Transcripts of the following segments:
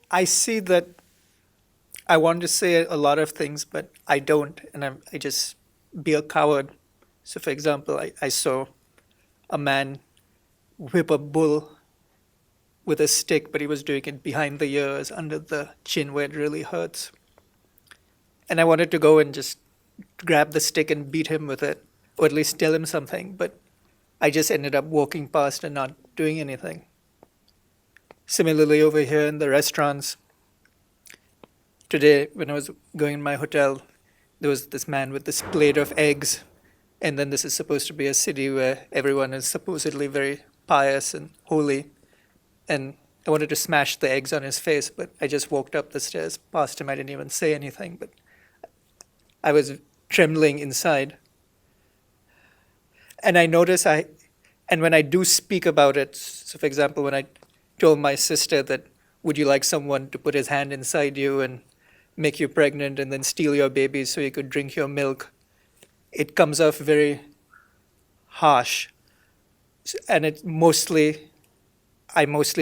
I see that I want to say a lot of things, but I don't, and I just be a coward. So, for example, I saw a man whip a bull with a stick, but he was doing it behind the ears, under the chin where it really hurts. And I wanted to go and just grab the stick and beat him with it, or at least tell him something, but I just ended up walking past and not doing anything. Similarly, over here in the restaurants, today when I was going in my hotel, there was this man with this plate of eggs, and then this is supposed to be a city where everyone is supposedly very pious and holy, and I wanted to smash the eggs on his face, but I just walked up the stairs past him. I didn't even say anything, but I was trembling inside. And I notice and when I do speak about it, so for example, when I told my sister that, would you like someone to put his hand inside you and make you pregnant and then steal your baby so you could drink your milk, it comes off very harsh. And I mostly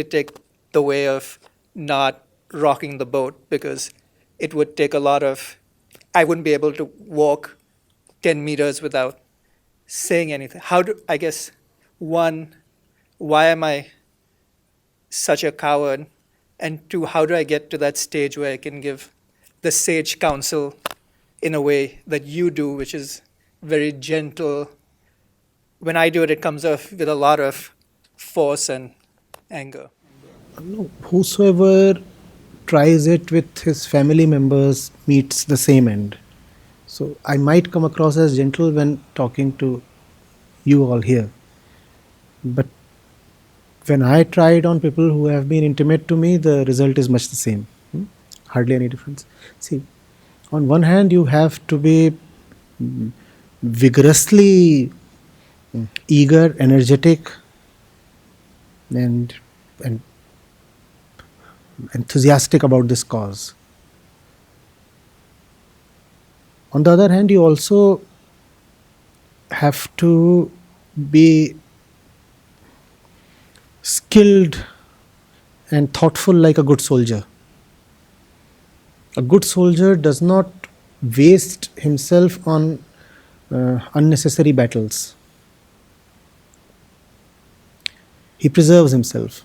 take the way of not rocking the boat, because it would take a lot of, I wouldn't be able to walk 10 meters without saying anything. I guess, one, why am I such a coward? And two, how do I get to that stage where I can give the sage counsel in a way that you do, which is very gentle? When I do it, it comes off with a lot of force and anger. No, whosoever tries it with his family members meets the same end. So I might come across as gentle when talking to you all here. But when I try it on people who have been intimate to me, the result is much the same. Hardly any difference. See, on one hand, you have to be vigorously eager, energetic, and enthusiastic about this cause. On the other hand, you also have to be skilled and thoughtful like a good soldier. A good soldier does not waste himself on unnecessary battles. He preserves himself.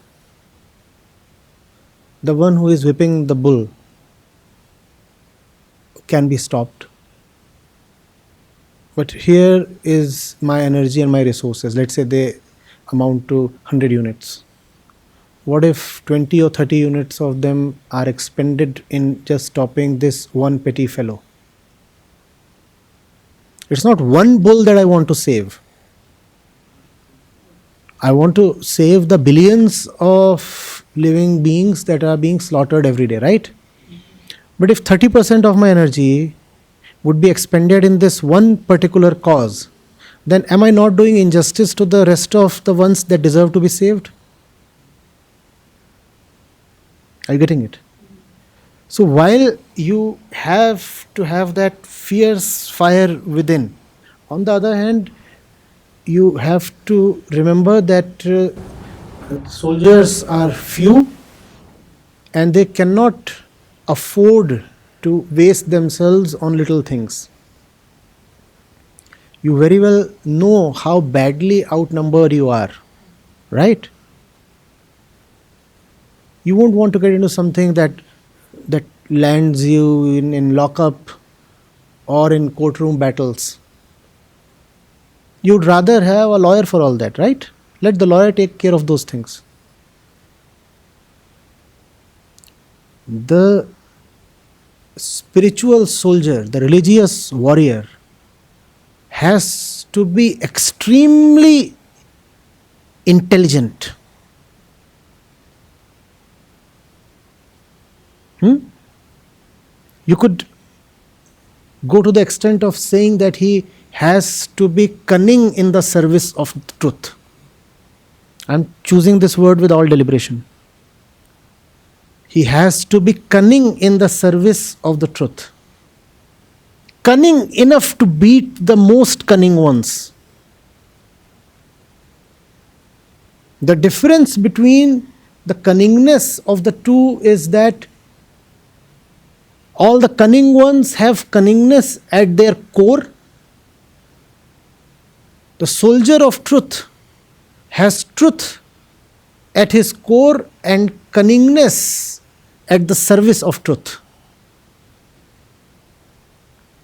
The one who is whipping the bull can be stopped. But here is my energy and my resources. Let's say they amount to 100 units. What if 20 or 30 units of them are expended in just stopping this one petty fellow? It's not one bull that I want to save. I want to save the billions of living beings that are being slaughtered every day, right? But if 30% of my energy would be expended in this one particular cause, then am I not doing injustice to the rest of the ones that deserve to be saved? Are you getting it? So while you have to have that fierce fire within, on the other hand, you have to remember that soldiers are few and they cannot afford to waste themselves on little things. You very well know how badly outnumbered you are, right? You won't want to get into something that lands you in lockup or in courtroom battles. You'd rather have a lawyer for all that, right? Let the lawyer take care of those things. The spiritual soldier, the religious warrior, has to be extremely intelligent. You could go to the extent of saying that he has to be cunning in the service of truth. I'm choosing this word with all deliberation. He has to be cunning in the service of the truth. Cunning enough to beat the most cunning ones. The difference between the cunningness of the two is that All the cunning ones have cunningness at their core. The soldier of truth has truth at his core and cunningness at the service of truth.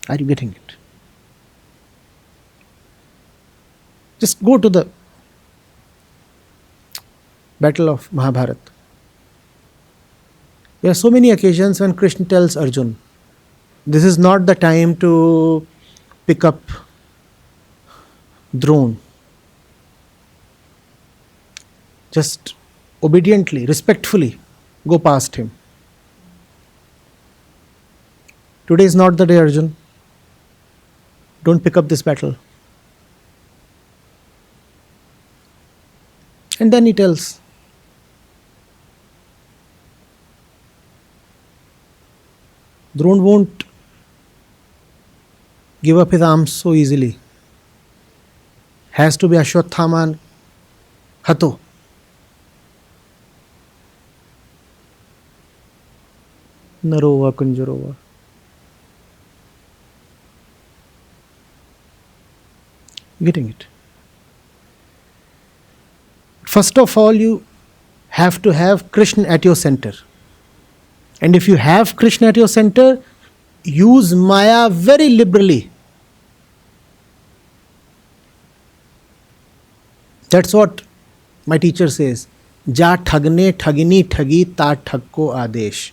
Are you getting it? Just go to the battle of Mahabharata. There are so many occasions when Krishna tells Arjun, this is not the time to pick up Drone. Just obediently, respectfully go past him. Today is not the day, Arjun. Don't pick up this battle. And then he tells, Drone won't give up his arms so easily. Has to be Ashwatthama Hato. Narova Kunjarova. Getting it? First of all, you have to have Krishna at your center. And if you have Krishna at your center, use Maya very liberally. That's what my teacher says. Ja thagne thagini thagi ta thagko adesh.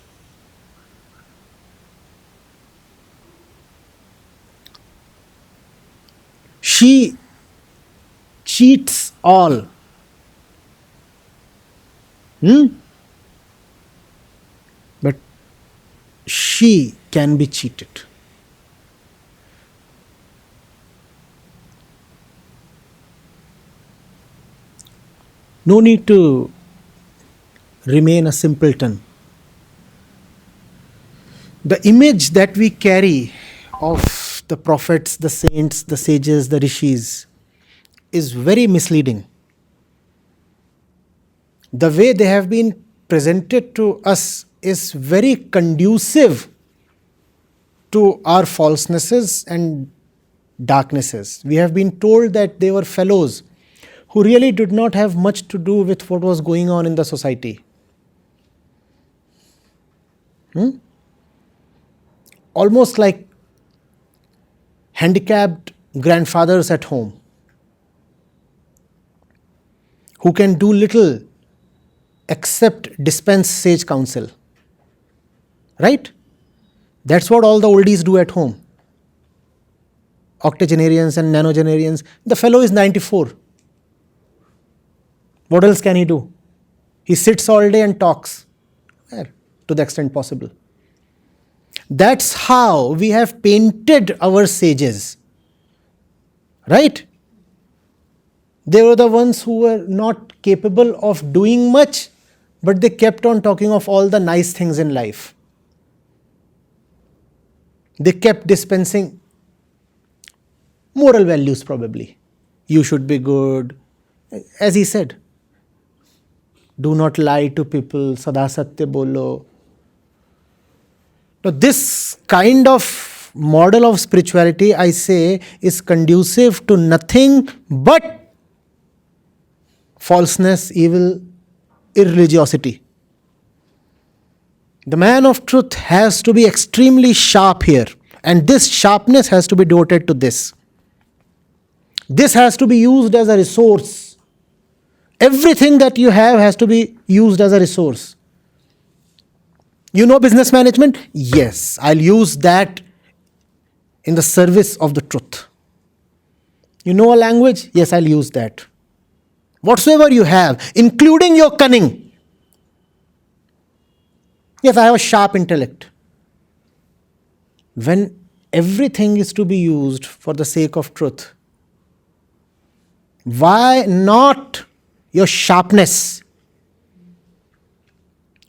She cheats all. But she can be cheated. No need to remain a simpleton. The image that we carry of the prophets, the saints, the sages, the rishis is very misleading. The way they have been presented to us is very conducive to our falsenesses and darknesses. We have been told that they were fellows who really did not have much to do with what was going on in the society. Almost like handicapped grandfathers at home who can do little except dispense sage counsel. Right? That's what all the oldies do at home. Octogenarians and nanogenarians. The fellow is 94. What else can he do? He sits all day and talks. To the extent possible. That's how we have painted our sages. Right? They were the ones who were not capable of doing much, but they kept on talking of all the nice things in life. They kept dispensing moral values probably. You should be good. As he said, do not lie to people, sada satya bolo. Now this kind of model of spirituality, I say, is conducive to nothing but falseness, evil, irreligiosity. The man of truth has to be extremely sharp here, and this sharpness has to be devoted to this. This has to be used as a resource. Everything that you have has to be used as a resource. You know business management? Yes, I'll use that in the service of the truth. You know a language? Yes, I'll use that. Whatsoever you have, including your cunning. Yes, I have a sharp intellect. When everything is to be used for the sake of truth, why not your sharpness?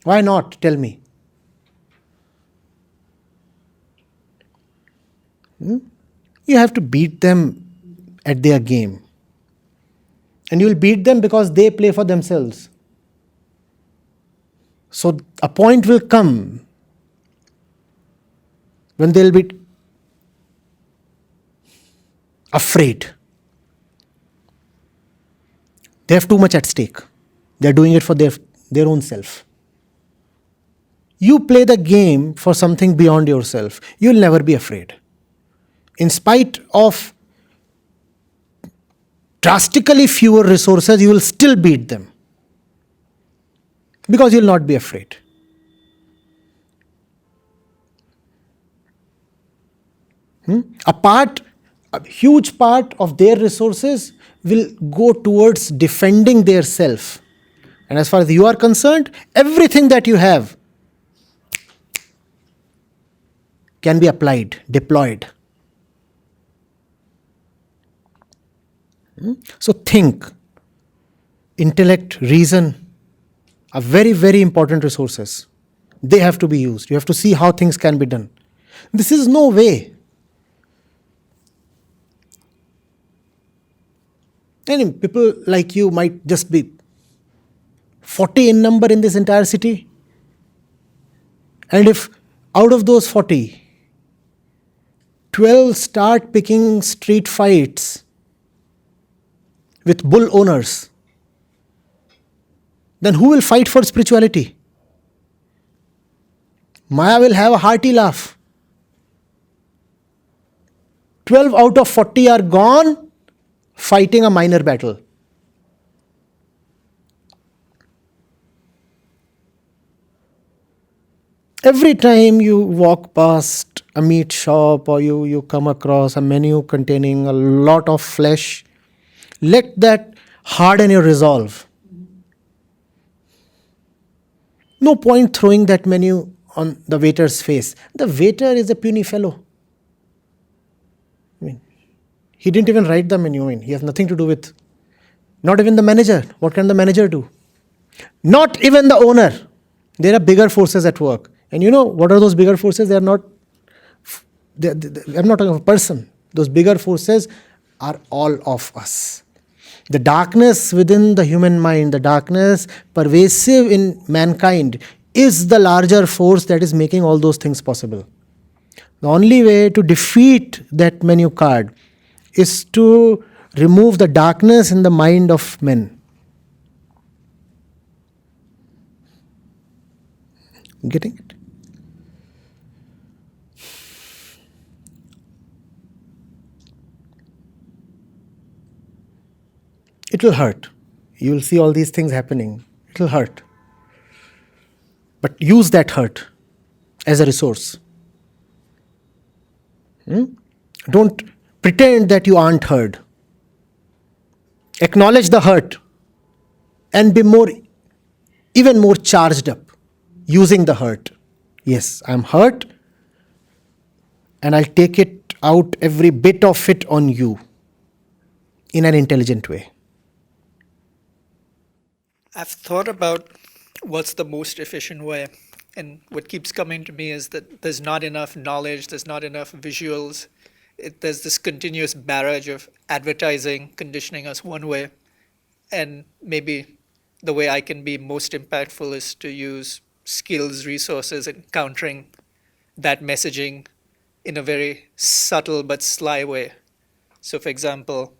Why not? Tell me. You have to beat them at their game. And you will beat them because they play for themselves. So a point will come when they'll be afraid. They have too much at stake. They're doing it for their own self. You play the game for something beyond yourself. You'll never be afraid. In spite of drastically fewer resources, you will still beat them. Because you'll not be afraid. A huge part of their resources will go towards defending their self. And as far as you are concerned, everything that you have can be applied, deployed. So think, intellect, reason are very, very important resources. They have to be used. You have to see how things can be done. This is no way. And people like you might just be 40 in number in this entire city. And if out of those 40, 12 start picking street fights with bull owners, then who will fight for spirituality? Maya will have a hearty laugh. 12 out of 40 are gone fighting a minor battle. Every time you walk past a meat shop or you come across a menu containing a lot of flesh, let that harden your resolve. No point throwing that menu on the waiter's face. The waiter is a puny fellow. He didn't even write the menu. He has nothing to do with. Not even the manager. What can the manager do? Not even the owner. There are bigger forces at work. And you know what are those bigger forces? I'm not talking of a person. Those bigger forces are all of us. The darkness within the human mind, the darkness pervasive in mankind, is the larger force that is making all those things possible. The only way to defeat that menu card is to remove the darkness in the mind of men. Getting it? It will hurt. You will see all these things happening. It will hurt. But use that hurt as a resource. Don't pretend that you aren't heard. Acknowledge the hurt and be even more charged up using the hurt. Yes, I'm hurt and I'll take it out, every bit of it, on you in an intelligent way. I've thought about what's the most efficient way. And what keeps coming to me is that there's not enough knowledge, there's not enough visuals. There's this continuous barrage of advertising conditioning us one way. And maybe the way I can be most impactful is to use skills, resources, and countering that messaging in a very subtle but sly way. So, for example,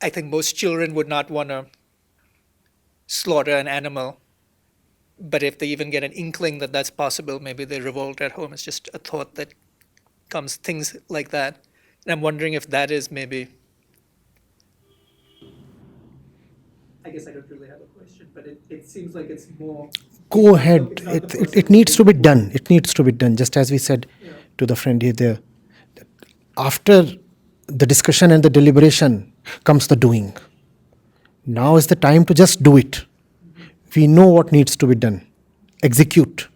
I think most children would not want to slaughter an animal. But if they even get an inkling that that's possible, maybe they revolt at home. It's just a thought that comes, things like that. And I'm wondering if that is maybe. I guess I don't really have a question, but it seems like it's more. Go ahead. It needs to be done. It needs to be done. Just as we said to the friend here there. After the discussion and the deliberation comes the doing. Now is the time to just do it. We know what needs to be done. Execute.